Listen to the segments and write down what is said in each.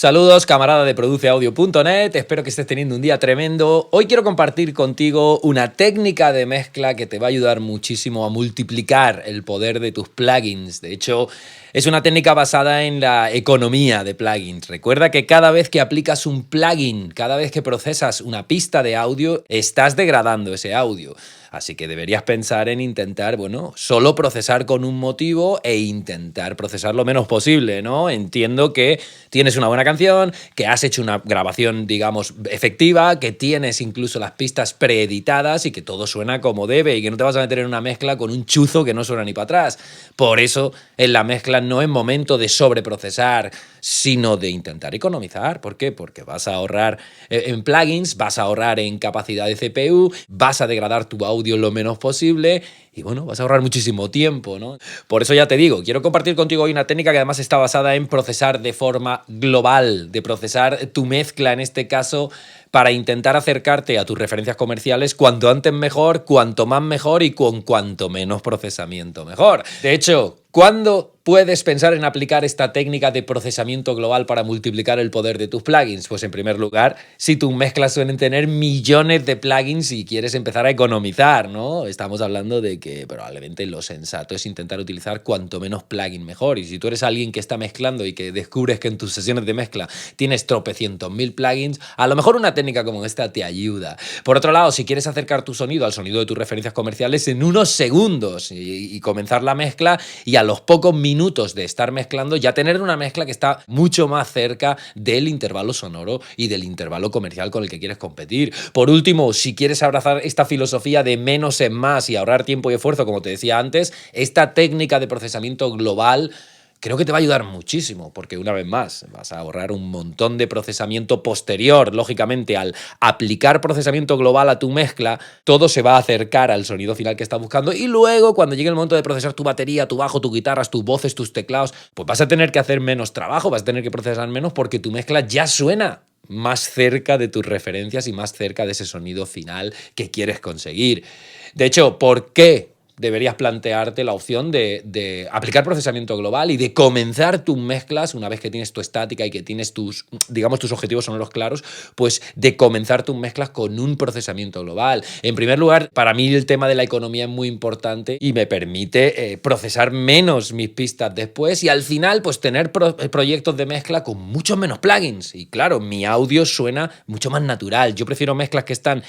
Saludos, camarada de produceaudio.net, espero que estés teniendo un día tremendo. Hoy quiero compartir contigo una técnica de mezcla que te va a ayudar muchísimo a multiplicar el poder de tus plugins. De hecho, es una técnica basada en la economía de plugins. Recuerda que cada vez que aplicas un plugin, cada vez que procesas una pista de audio, estás degradando ese audio. Así que deberías pensar en intentar, solo procesar con un motivo e intentar procesar lo menos posible, ¿no? Entiendo que tienes una buena canción, que has hecho una grabación, digamos, efectiva, que tienes incluso las pistas preeditadas y que todo suena como debe y que no te vas a meter en una mezcla con un chuzo que no suena ni para atrás. Por eso, en la mezcla no es momento de sobreprocesar, sino de intentar economizar. ¿Por qué? Porque vas a ahorrar en plugins, vas a ahorrar en capacidad de CPU, vas a degradar tu audio lo menos posible y vas a ahorrar muchísimo tiempo, ¿no? Por eso ya te digo, quiero compartir contigo hoy una técnica que además está basada en procesar de forma global, de procesar tu mezcla en este caso para intentar acercarte a tus referencias comerciales cuanto antes mejor, cuanto más mejor y con cuanto menos procesamiento mejor. De hecho, ¿cuándo puedes pensar en aplicar esta técnica de procesamiento global para multiplicar el poder de tus plugins? Pues en primer lugar, si tus mezclas suelen tener millones de plugins y quieres empezar a economizar, ¿no? Estamos hablando de que probablemente lo sensato es intentar utilizar cuanto menos plugin mejor. Y si tú eres alguien que está mezclando y que descubres que en tus sesiones de mezcla tienes tropecientos mil plugins, a lo mejor una técnica como esta te ayuda. Por otro lado, si quieres acercar tu sonido al sonido de tus referencias comerciales en unos segundos y comenzar la mezcla y a los pocos minutos de estar mezclando ya tener una mezcla que está mucho más cerca del intervalo sonoro y del intervalo comercial con el que quieres competir. Por último, si quieres abrazar esta filosofía de menos es más y ahorrar tiempo y esfuerzo, como te decía antes, esta técnica de procesamiento global creo que te va a ayudar muchísimo, porque una vez más vas a ahorrar un montón de procesamiento posterior. Lógicamente, al aplicar procesamiento global a tu mezcla, todo se va a acercar al sonido final que estás buscando y luego, cuando llegue el momento de procesar tu batería, tu bajo, tus guitarras, tus voces, tus teclados, pues vas a tener que hacer menos trabajo, vas a tener que procesar menos porque tu mezcla ya suena más cerca de tus referencias y más cerca de ese sonido final que quieres conseguir. De hecho, ¿por qué deberías plantearte la opción de aplicar procesamiento global y de comenzar tus mezclas una vez que tienes tu estática y que tienes tus objetivos sonoros claros, pues de comenzar tus mezclas con un procesamiento global? En primer lugar, para mí el tema de la economía es muy importante y me permite procesar menos mis pistas después y al final pues tener proyectos de mezcla con muchos menos plugins. Y claro, mi audio suena mucho más natural. Yo prefiero mezclas que están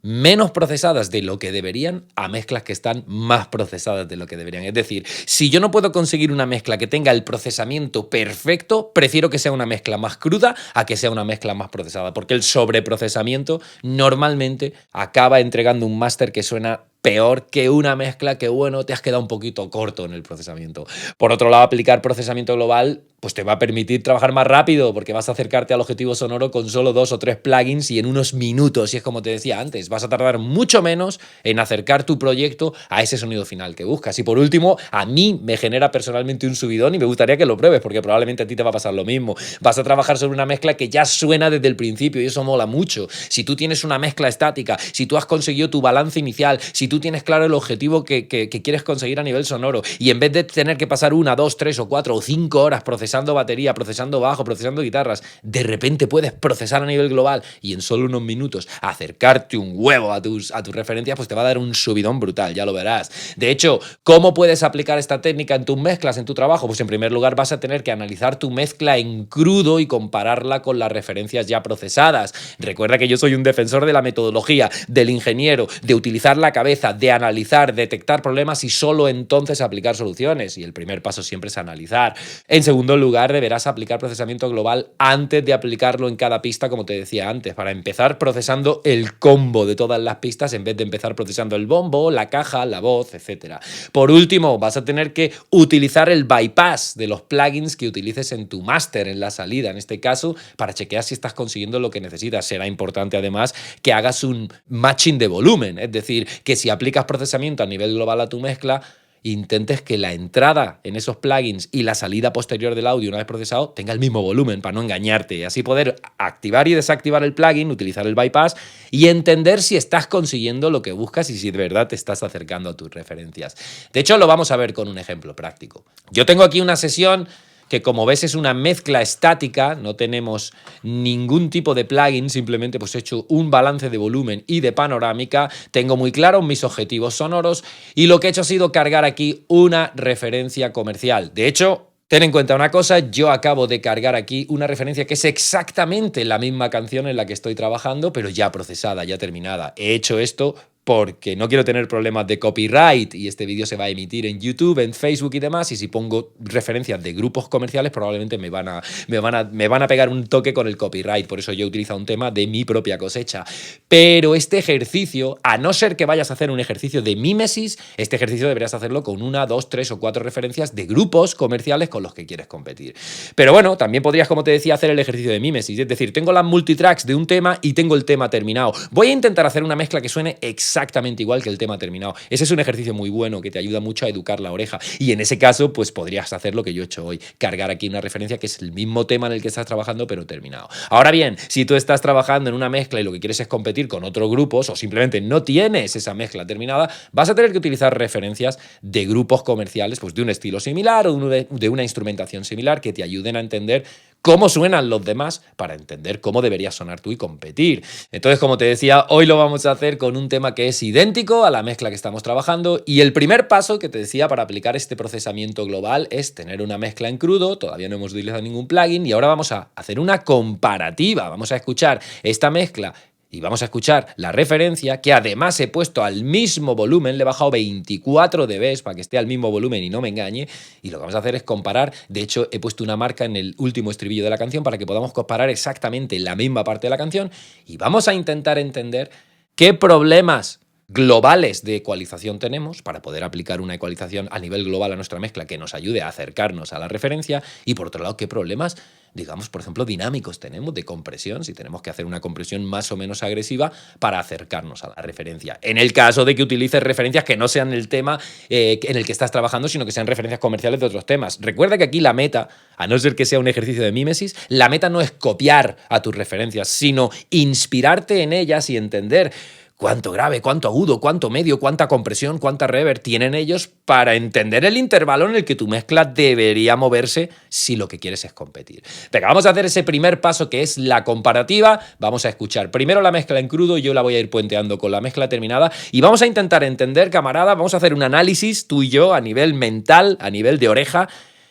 menos procesadas de lo que deberían a mezclas que están más procesadas de lo que deberían. Es decir, si yo no puedo conseguir una mezcla que tenga el procesamiento perfecto, prefiero que sea una mezcla más cruda a que sea una mezcla más procesada, porque el sobreprocesamiento normalmente acaba entregando un máster que suena peor que una mezcla que, te has quedado un poquito corto en el procesamiento. Por otro lado, aplicar procesamiento global pues te va a permitir trabajar más rápido porque vas a acercarte al objetivo sonoro con solo 2 o 3 plugins y en unos minutos, y es como te decía antes, vas a tardar mucho menos en acercar tu proyecto a ese sonido final que buscas. Y por último, a mí me genera personalmente un subidón y me gustaría que lo pruebes porque probablemente a ti te va a pasar lo mismo. Vas a trabajar sobre una mezcla que ya suena desde el principio y eso mola mucho. Si tú tienes una mezcla estática, si tú has conseguido tu balance inicial, si tú tienes claro el objetivo que quieres conseguir a nivel sonoro y en vez de tener que pasar 1, 2, 3 o 4 o 5 horas procesando batería, procesando bajo, procesando guitarras, de repente puedes procesar a nivel global y en solo unos minutos acercarte un huevo a tus referencias, pues te va a dar un subidón brutal, ya lo verás. De hecho, ¿cómo puedes aplicar esta técnica en tus mezclas, en tu trabajo? Pues en primer lugar vas a tener que analizar tu mezcla en crudo y compararla con las referencias ya procesadas. Recuerda que yo soy un defensor de la metodología, del ingeniero, de utilizar la cabeza, de analizar, detectar problemas y solo entonces aplicar soluciones. Y el primer paso siempre es analizar. En segundo lugar, deberás aplicar procesamiento global antes de aplicarlo en cada pista, como te decía antes, para empezar procesando el combo de todas las pistas en vez de empezar procesando el bombo, la caja, la voz, etc. Por último, vas a tener que utilizar el bypass de los plugins que utilices en tu máster, en la salida, en este caso, para chequear si estás consiguiendo lo que necesitas. Será importante, además, que hagas un matching de volumen, es decir, que si aplicas procesamiento a nivel global a tu mezcla, intentes que la entrada en esos plugins y la salida posterior del audio una vez procesado tenga el mismo volumen para no engañarte y así poder activar y desactivar el plugin, utilizar el bypass y entender si estás consiguiendo lo que buscas y si de verdad te estás acercando a tus referencias. De hecho, lo vamos a ver con un ejemplo práctico. Yo tengo aquí una sesión que como ves es una mezcla estática, no tenemos ningún tipo de plugin, simplemente pues he hecho un balance de volumen y de panorámica, tengo muy claros mis objetivos sonoros y lo que he hecho ha sido cargar aquí una referencia comercial. De hecho, ten en cuenta una cosa, yo acabo de cargar aquí una referencia que es exactamente la misma canción en la que estoy trabajando, pero ya procesada, ya terminada. He hecho esto porque no quiero tener problemas de copyright y este vídeo se va a emitir en YouTube, en Facebook y demás, y si pongo referencias de grupos comerciales probablemente me van a pegar un toque con el copyright, por eso yo he utilizado un tema de mi propia cosecha. Pero este ejercicio, a no ser que vayas a hacer un ejercicio de mímesis, este ejercicio deberías hacerlo con 1, 2, 3 o 4 referencias de grupos comerciales con los que quieres competir. Pero bueno, también podrías, como te decía, hacer el ejercicio de mímesis, es decir, tengo las multitracks de un tema y tengo el tema terminado. Voy a intentar hacer una mezcla que suene exactamente igual que el tema terminado. Ese es un ejercicio muy bueno que te ayuda mucho a educar la oreja. Y en ese caso, pues podrías hacer lo que yo he hecho hoy, cargar aquí una referencia que es el mismo tema en el que estás trabajando, pero terminado. Ahora bien, si tú estás trabajando en una mezcla y lo que quieres es competir con otros grupos o simplemente no tienes esa mezcla terminada, vas a tener que utilizar referencias de grupos comerciales, pues de un estilo similar o de una instrumentación similar que te ayuden a entender cómo suenan los demás para entender cómo deberías sonar tú y competir. Entonces, como te decía, hoy lo vamos a hacer con un tema que es idéntico a la mezcla que estamos trabajando y el primer paso que te decía para aplicar este procesamiento global es tener una mezcla en crudo, todavía no hemos utilizado ningún plugin y ahora vamos a hacer una comparativa, vamos a escuchar esta mezcla y vamos a escuchar la referencia que además he puesto al mismo volumen, le he bajado 24 dB para que esté al mismo volumen y no me engañe, y lo que vamos a hacer es comparar, de hecho he puesto una marca en el último estribillo de la canción para que podamos comparar exactamente la misma parte de la canción y vamos a intentar entender qué problemas globales de ecualización tenemos para poder aplicar una ecualización a nivel global a nuestra mezcla que nos ayude a acercarnos a la referencia y por otro lado qué problemas, digamos, por ejemplo, dinámicos tenemos de compresión, si tenemos que hacer una compresión más o menos agresiva para acercarnos a la referencia. En el caso de que utilices referencias que no sean el tema en el que estás trabajando, sino que sean referencias comerciales de otros temas. Recuerda que aquí la meta, a no ser que sea un ejercicio de mímesis, la meta no es copiar a tus referencias, sino inspirarte en ellas y entender cuánto grave, cuánto agudo, cuánto medio, cuánta compresión, cuánta reverb tienen ellos para entender el intervalo en el que tu mezcla debería moverse si lo que quieres es competir. Venga, vamos a hacer ese primer paso que es la comparativa. Vamos a escuchar primero la mezcla en crudo, yo la voy a ir puenteando con la mezcla terminada y vamos a intentar entender, camarada, vamos a hacer un análisis tú y yo a nivel mental, a nivel de oreja,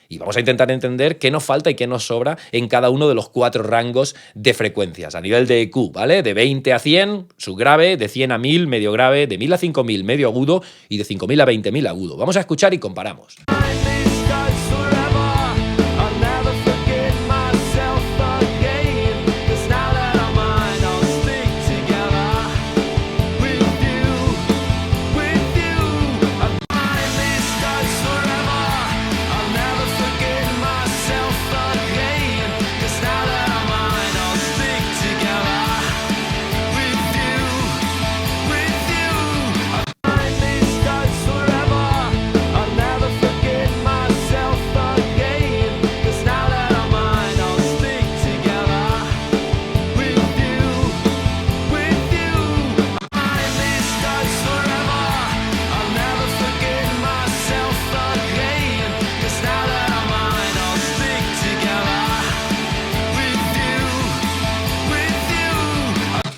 y vamos a intentar entender qué nos falta y qué nos sobra en cada uno de los 4 rangos de frecuencias. A nivel de EQ, ¿vale? De 20 a 100, subgrave, de 100 a 1000, medio grave, de 1000 a 5000, medio agudo, y de 5000 a 20000, agudo. Vamos a escuchar y comparamos.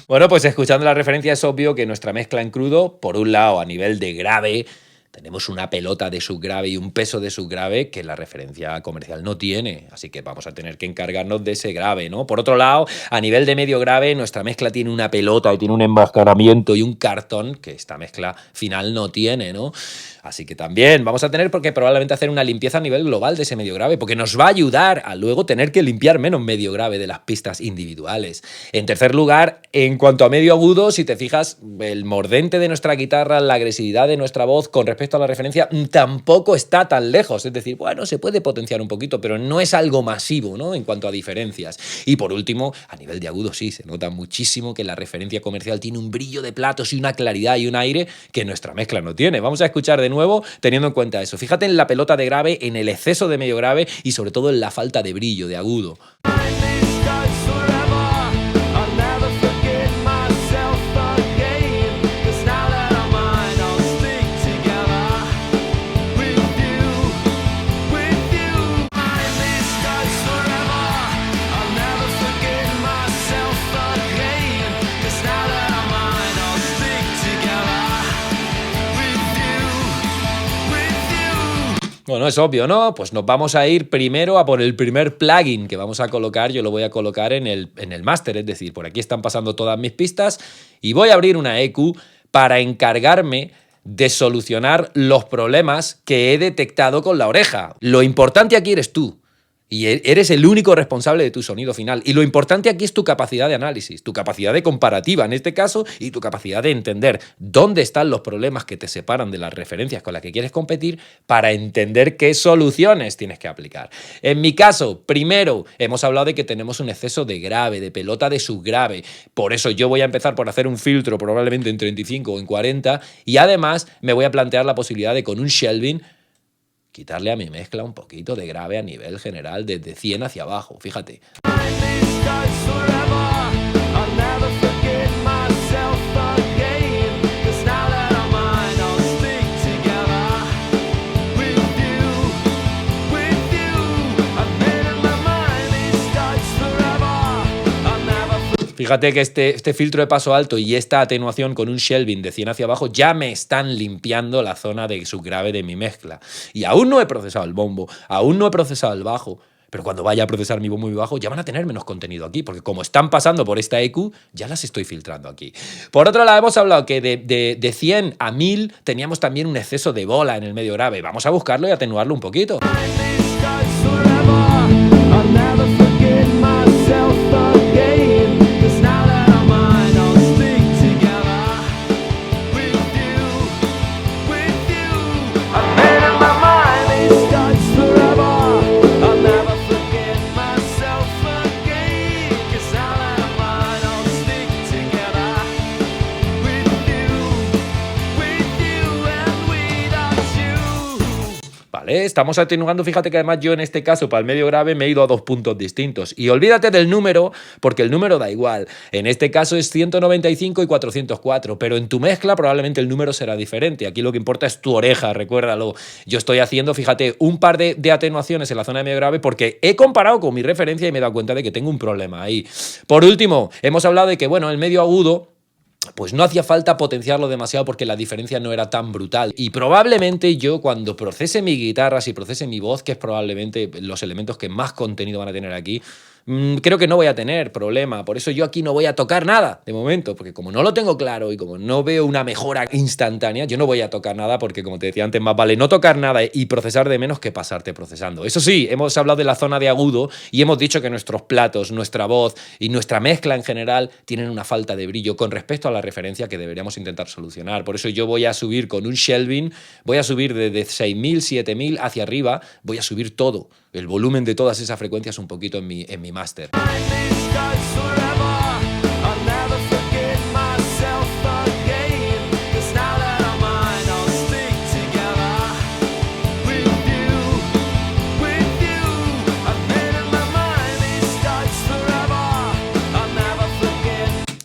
Bueno, pues escuchando la referencia es obvio que nuestra mezcla en crudo, por un lado a nivel de grave, tenemos una pelota de subgrave y un peso de subgrave que la referencia comercial no tiene, así que vamos a tener que encargarnos de ese grave, ¿no? Por otro lado, a nivel de medio grave, nuestra mezcla tiene una pelota y tiene un enmascaramiento y un cartón que esta mezcla final no tiene, ¿no? Así que también vamos a tener que probablemente hacer una limpieza a nivel global de ese medio grave, porque nos va a ayudar a luego tener que limpiar menos medio grave de las pistas individuales. En tercer lugar, en cuanto a medio agudo, si te fijas, el mordente de nuestra guitarra, la agresividad de nuestra voz con respecto a la referencia, tampoco está tan lejos. Es decir, bueno, se puede potenciar un poquito, pero no es algo masivo, ¿no? En cuanto a diferencias. Y por último, a nivel de agudo, sí, se nota muchísimo que la referencia comercial tiene un brillo de platos y una claridad y un aire que nuestra mezcla no tiene. Vamos a escuchar de nuevo teniendo en cuenta eso. Fíjate en la pelota de grave, en el exceso de medio grave y sobre todo en la falta de brillo, de agudo. Bueno, es obvio, ¿no? Pues nos vamos a ir primero a por el primer plugin que vamos a colocar. Yo lo voy a colocar en el máster, es decir, por aquí están pasando todas mis pistas y voy a abrir una EQ para encargarme de solucionar los problemas que he detectado con la oreja. Lo importante aquí eres tú. Y eres el único responsable de tu sonido final. Y lo importante aquí es tu capacidad de análisis, tu capacidad de comparativa en este caso y tu capacidad de entender dónde están los problemas que te separan de las referencias con las que quieres competir para entender qué soluciones tienes que aplicar. En mi caso, primero, hemos hablado de que tenemos un exceso de grave, de pelota de subgrave. Por eso yo voy a empezar por hacer un filtro probablemente en 35 o en 40 y además me voy a plantear la posibilidad de con un shelving quitarle a mi mezcla un poquito de grave a nivel general, desde 100 hacia abajo, fíjate. Fíjate que este filtro de paso alto y esta atenuación con un shelving de 100 hacia abajo ya me están limpiando la zona de subgrave de mi mezcla. Y aún no he procesado el bombo, aún no he procesado el bajo, pero cuando vaya a procesar mi bombo y mi bajo ya van a tener menos contenido aquí, porque como están pasando por esta EQ, ya las estoy filtrando aquí. Por otro lado, hemos hablado que de 100 a 1000 teníamos también un exceso de bola en el medio grave. Vamos a buscarlo y atenuarlo un poquito. ¿Vale? Estamos atenuando, fíjate que además yo en este caso para el medio grave me he ido a 2 puntos distintos. Y olvídate del número, porque el número da igual. En este caso es 195 y 404, pero en tu mezcla probablemente el número será diferente. Aquí lo que importa es tu oreja, recuérdalo. Yo estoy haciendo, fíjate, un par de atenuaciones en la zona de medio grave porque he comparado con mi referencia y me he dado cuenta de que tengo un problema ahí. Por último, hemos hablado de que, bueno, el medio agudo pues no hacía falta potenciarlo demasiado porque la diferencia no era tan brutal. Y probablemente yo cuando procese mi guitarra, si procese mi voz, que es probablemente los elementos que más contenido van a tener aquí, creo que no voy a tener problema. Por eso yo aquí no voy a tocar nada de momento, porque como no lo tengo claro y como no veo una mejora instantánea, yo no voy a tocar nada porque, como te decía antes, más vale no tocar nada y procesar de menos que pasarte procesando. Eso sí, hemos hablado de la zona de agudo y hemos dicho que nuestros platos, nuestra voz y nuestra mezcla en general tienen una falta de brillo con respecto a la referencia que deberíamos intentar solucionar. Por eso yo voy a subir con un shelving, voy a subir desde 6000, 7000 hacia arriba, voy a subir todo, el volumen de todas esas frecuencias un poquito en mi máster.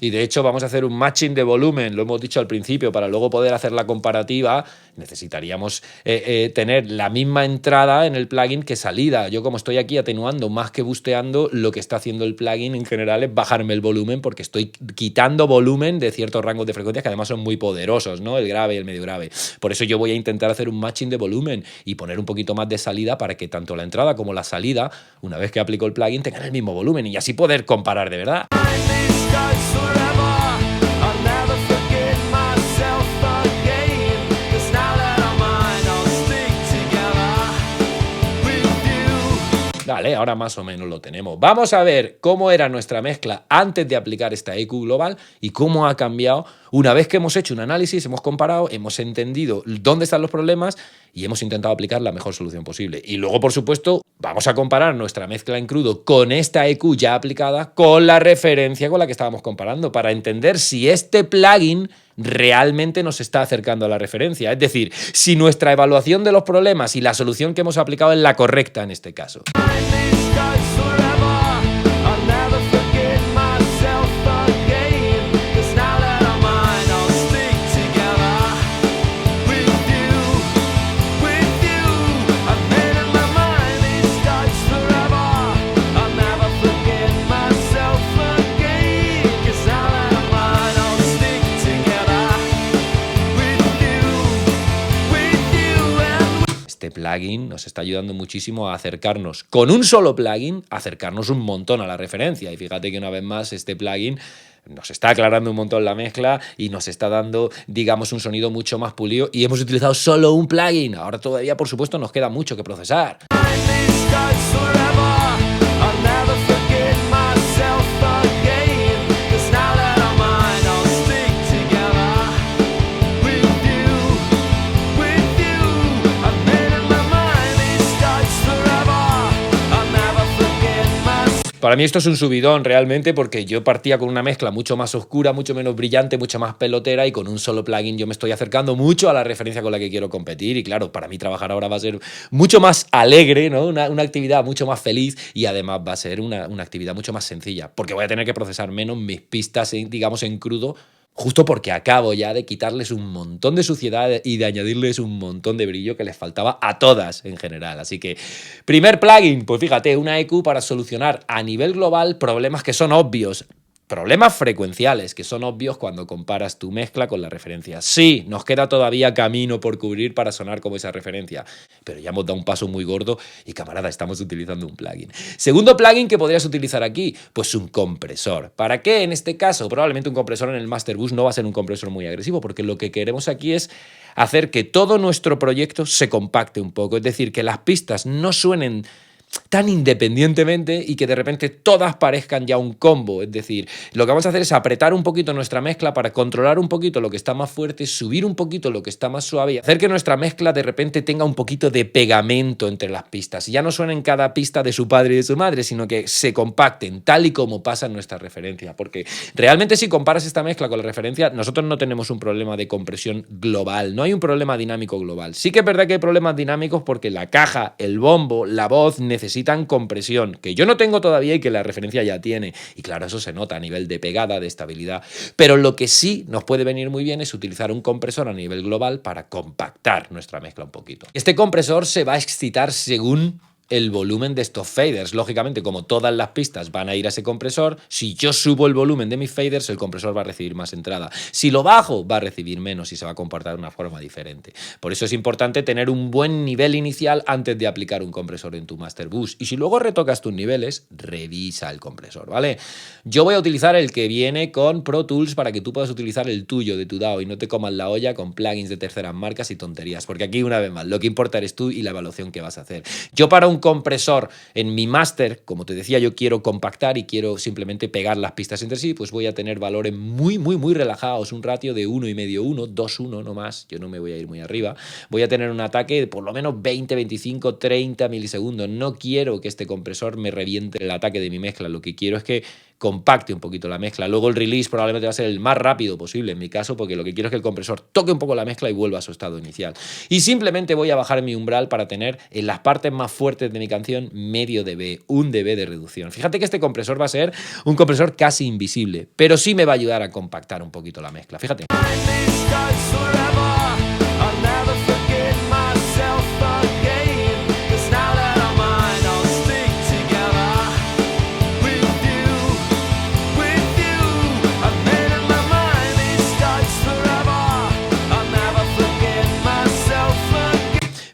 Y de hecho vamos a hacer un matching de volumen, lo hemos dicho al principio, para luego poder hacer la comparativa necesitaríamos tener la misma entrada en el plugin que salida. Yo como estoy aquí atenuando más que busteando, lo que está haciendo el plugin en general es bajarme el volumen porque estoy quitando volumen de ciertos rangos de frecuencias que además son muy poderosos, ¿no? El grave y el medio grave. Por eso yo voy a intentar hacer un matching de volumen y poner un poquito más de salida para que tanto la entrada como la salida, una vez que aplico el plugin, tengan el mismo volumen y así poder comparar de verdad. Vale, ahora más o menos lo tenemos. Vamos a ver cómo era nuestra mezcla antes de aplicar esta EQ global y cómo ha cambiado una vez que hemos hecho un análisis, hemos comparado, hemos entendido dónde están los problemas y hemos intentado aplicar la mejor solución posible. Y luego, por supuesto, vamos a comparar nuestra mezcla en crudo con esta EQ ya aplicada con la referencia con la que estábamos comparando para entender si este plugin realmente nos está acercando a la referencia. Es decir, si nuestra evaluación de los problemas y la solución que hemos aplicado es la correcta en este caso. plugin nos está ayudando muchísimo a acercarnos, con un solo plugin, a acercarnos un montón a la referencia. Y fíjate que una vez más este plugin nos está aclarando un montón la mezcla y nos está dando, digamos, un sonido mucho más pulido, y hemos utilizado solo un plugin. Ahora todavía, por supuesto, nos queda mucho que procesar. Para mí esto es un subidón realmente, porque yo partía con una mezcla mucho más oscura, mucho menos brillante, mucho más pelotera, y con un solo plugin yo me estoy acercando mucho a la referencia con la que quiero competir. Y claro, para mí trabajar ahora va a ser mucho más alegre, ¿no? Una actividad mucho más feliz, y además va a ser una actividad mucho más sencilla, porque voy a tener que procesar menos mis pistas, digamos, en crudo, justo porque acabo ya de quitarles un montón de suciedad y de añadirles un montón de brillo que les faltaba a todas en general. Así que, primer plugin, pues fíjate, una EQ para solucionar a nivel global problemas que son obvios. Problemas frecuenciales que son obvios cuando comparas tu mezcla con la referencia. Sí, nos queda todavía camino por cubrir para sonar como esa referencia, pero ya hemos dado un paso muy gordo y, camarada, estamos utilizando un plugin. Segundo plugin que podrías utilizar aquí, pues un compresor. ¿Para qué en este caso? Probablemente un compresor en el Master Boost no va a ser un compresor muy agresivo, porque lo que queremos aquí es hacer que todo nuestro proyecto se compacte un poco, es decir, que las pistas no suenen tan independientemente y que de repente todas parezcan ya un combo. Es decir, lo que vamos a hacer es apretar un poquito nuestra mezcla para controlar un poquito lo que está más fuerte, subir un poquito lo que está más suave y hacer que nuestra mezcla de repente tenga un poquito de pegamento entre las pistas. Y ya no suenen cada pista de su padre y de su madre, sino que se compacten tal y como pasa en nuestra referencia. Porque realmente, si comparas esta mezcla con la referencia, nosotros no tenemos un problema de compresión global, no hay un problema dinámico global. Sí que es verdad que hay problemas dinámicos porque la caja, el bombo, la voz necesitan compresión, que yo no tengo todavía y que la referencia ya tiene. Y claro, eso se nota a nivel de pegada, de estabilidad. Pero lo que sí nos puede venir muy bien es utilizar un compresor a nivel global para compactar nuestra mezcla un poquito. Este compresor se va a excitar según el volumen de estos faders. Lógicamente, como todas las pistas van a ir a ese compresor, si yo subo el volumen de mis faders, el compresor va a recibir más entrada. Si lo bajo, va a recibir menos y se va a comportar de una forma diferente. Por eso es importante tener un buen nivel inicial antes de aplicar un compresor en tu Master Boost. Y si luego retocas tus niveles, revisa el compresor, ¿vale? Yo voy a utilizar el que viene con Pro Tools para que tú puedas utilizar el tuyo de tu DAW y no te comas la olla con plugins de terceras marcas y tonterías. Porque aquí, una vez más, lo que importa eres tú y la evaluación que vas a hacer. Yo, para un compresor en mi máster, como te decía, yo quiero compactar y quiero simplemente pegar las pistas entre sí, pues voy a tener valores muy relajados, un ratio de 1,5, 1, 2, 1, no más, yo no me voy a ir muy arriba. Voy a tener un ataque de por lo menos 20, 25, 30 milisegundos. No quiero que este compresor me reviente el ataque de mi mezcla, lo que quiero es que compacte un poquito la mezcla. Luego el release probablemente va a ser el más rápido posible en mi caso, porque lo que quiero es que el compresor toque un poco la mezcla y vuelva a su estado inicial. Y simplemente voy a bajar mi umbral para tener en las partes más fuertes de mi canción medio dB, 1 dB de reducción. Fíjate que este compresor va a ser un compresor casi invisible, pero sí me va a ayudar a compactar un poquito la mezcla. Fíjate.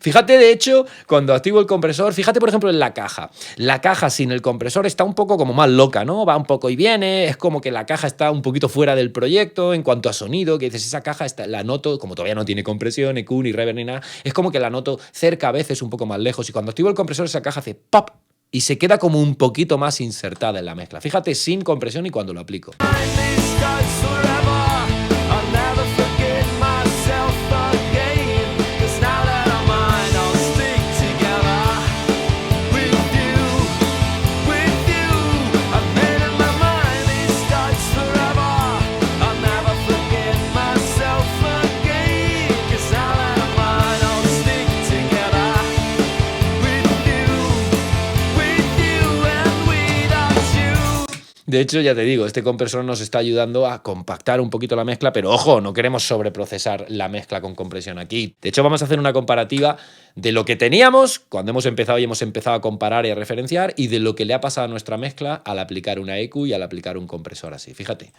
Fíjate, de hecho, cuando activo el compresor, fíjate, por ejemplo, en la caja. La caja sin el compresor está un poco como más loca, ¿no? Va un poco y viene, es como que la caja está un poquito fuera del proyecto en cuanto a sonido, que dices, esa caja la noto, como todavía no tiene compresión, EQ, ni reverb, ni nada, es como que la noto cerca, a veces un poco más lejos, y cuando activo el compresor esa caja hace pop y se queda como un poquito más insertada en la mezcla. Fíjate, sin compresión y cuando lo aplico. De hecho, ya te digo, este compresor nos está ayudando a compactar un poquito la mezcla, pero ojo, no queremos sobreprocesar la mezcla con compresión aquí. De hecho, vamos a hacer una comparativa de lo que teníamos cuando hemos empezado a comparar y a referenciar, y de lo que le ha pasado a nuestra mezcla al aplicar una EQ y al aplicar un compresor así. Fíjate.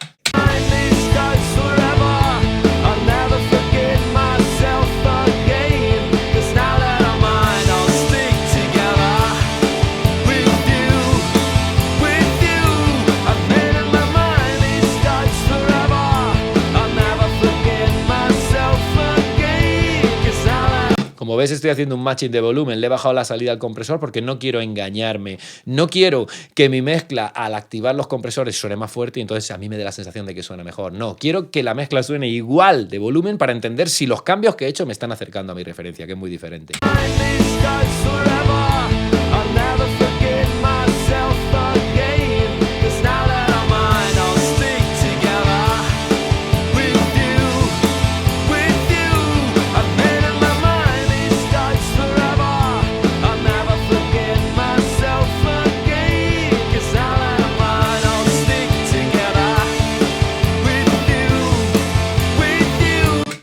ves, estoy haciendo un matching de volumen, le he bajado la salida al compresor porque no quiero engañarme, no quiero que mi mezcla al activar los compresores suene más fuerte y entonces a mí me dé la sensación de que suena mejor. No, quiero que la mezcla suene igual de volumen para entender si los cambios que he hecho me están acercando a mi referencia, que es muy diferente.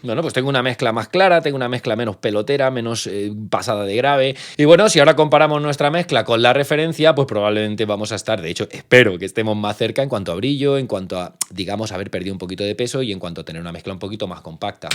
Bueno, pues tengo una mezcla más clara, tengo una mezcla menos pelotera, menos pasada de grave. Y bueno, si ahora comparamos nuestra mezcla con la referencia, pues probablemente vamos a estar, de hecho, espero que estemos más cerca en cuanto a brillo, en cuanto a, digamos, haber perdido un poquito de peso y en cuanto a tener una mezcla un poquito más compacta.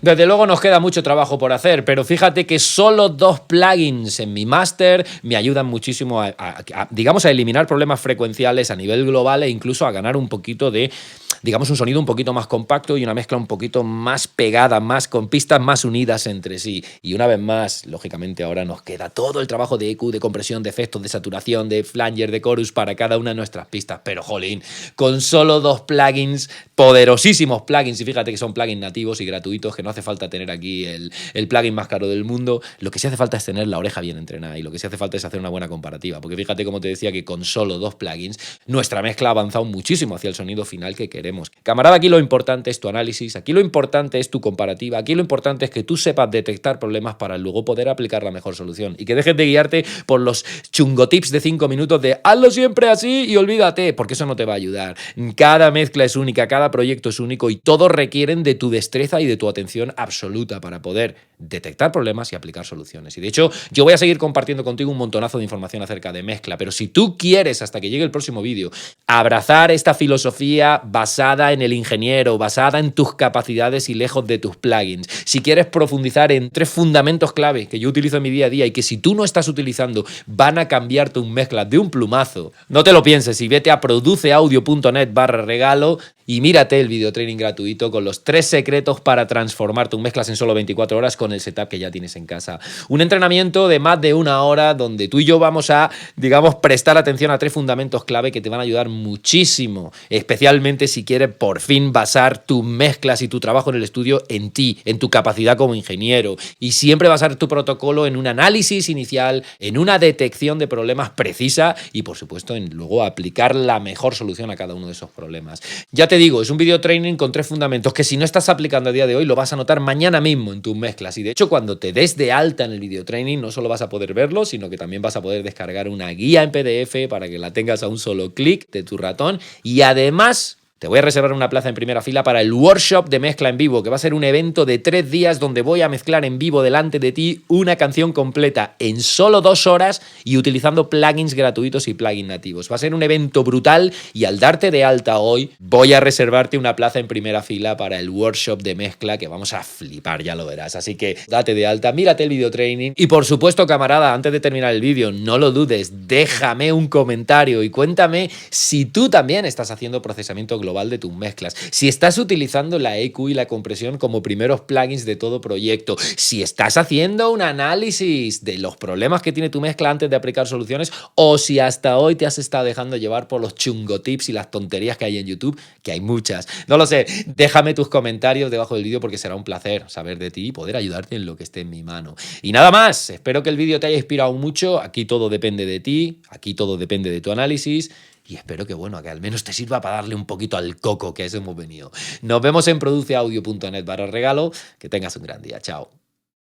Desde luego nos queda mucho trabajo por hacer, pero fíjate que solo 2 plugins en mi máster me ayudan muchísimo digamos, a eliminar problemas frecuenciales a nivel global e incluso a ganar un poquito de, digamos, un sonido un poquito más compacto y una mezcla un poquito más pegada, más con pistas más unidas entre sí. Y una vez más, lógicamente ahora nos queda todo el trabajo de EQ, de compresión, de efectos, de saturación, de flanger, de chorus para cada una de nuestras pistas. Pero jolín, con solo 2 plugins, poderosísimos plugins, y fíjate que son plugins nativos y gratuitos, que no hace falta tener aquí el plugin más caro del mundo, lo que sí hace falta es tener la oreja bien entrenada y lo que sí hace falta es hacer una buena comparativa, porque fíjate como te decía que con solo 2 plugins nuestra mezcla ha avanzado muchísimo hacia el sonido final que queremos. Camarada, aquí lo importante es tu análisis, aquí lo importante es tu comparativa, aquí lo importante es que tú sepas detectar problemas para luego poder aplicar la mejor solución y que dejes de guiarte por los chungotips de 5 minutos de hazlo siempre así y olvídate, porque eso no te va a ayudar. Cada mezcla es única, cada proyecto es único y todos requieren de tu destreza y de tu atención absoluta para poder detectar problemas y aplicar soluciones. Y de hecho, yo voy a seguir compartiendo contigo un montonazo de información acerca de mezcla, pero si tú quieres, hasta que llegue el próximo vídeo, abrazar esta filosofía basada en el ingeniero, basada en tus capacidades y lejos de tus plugins, si quieres profundizar en 3 fundamentos clave que yo utilizo en mi día a día y que si tú no estás utilizando van a cambiar tus mezclas de un plumazo, no te lo pienses y vete a produceaudio.net/regalo y mírate el video training gratuito con los 3 secretos para transformar tus mezclas en solo 24 horas con el setup que ya tienes en casa. Un entrenamiento de más de 1 hora donde tú y yo vamos a, digamos, prestar atención a 3 fundamentos clave que te van a ayudar muchísimo, especialmente si quieres por fin basar tus mezclas y tu trabajo en el estudio en ti, en tu capacidad como ingeniero y siempre basar tu protocolo en un análisis inicial, en una detección de problemas precisa y por supuesto en luego aplicar la mejor solución a cada uno de esos problemas. Ya te digo, es un video training con 3 fundamentos que si no estás aplicando a día de hoy lo vas a notar mañana mismo en tus mezclas y de hecho cuando te des de alta en el video training no solo vas a poder verlo, sino que también vas a poder descargar una guía en PDF para que la tengas a un solo clic de tu ratón y además te voy a reservar una plaza en primera fila para el workshop de mezcla en vivo, que va a ser un evento de 3 días donde voy a mezclar en vivo delante de ti una canción completa en solo 2 horas y utilizando plugins gratuitos y plugins nativos. Va a ser un evento brutal y al darte de alta hoy voy a reservarte una plaza en primera fila para el workshop de mezcla que vamos a flipar, ya lo verás. Así que date de alta, mírate el video training y por supuesto, camarada, antes de terminar el vídeo, no lo dudes, déjame un comentario y cuéntame si tú también estás haciendo procesamiento global de tus mezclas, si estás utilizando la EQ y la compresión como primeros plugins de todo proyecto, si estás haciendo un análisis de los problemas que tiene tu mezcla antes de aplicar soluciones o si hasta hoy te has estado dejando llevar por los chungotips y las tonterías que hay en YouTube, que hay muchas. No lo sé, déjame tus comentarios debajo del vídeo porque será un placer saber de ti y poder ayudarte en lo que esté en mi mano. Y nada más, espero que el vídeo te haya inspirado mucho, aquí todo depende de ti, aquí todo depende de tu análisis. Y espero que, bueno, que al menos te sirva para darle un poquito al coco que a eso hemos venido. Nos vemos en produceaudio.net/regalo. Que tengas un gran día. Chao.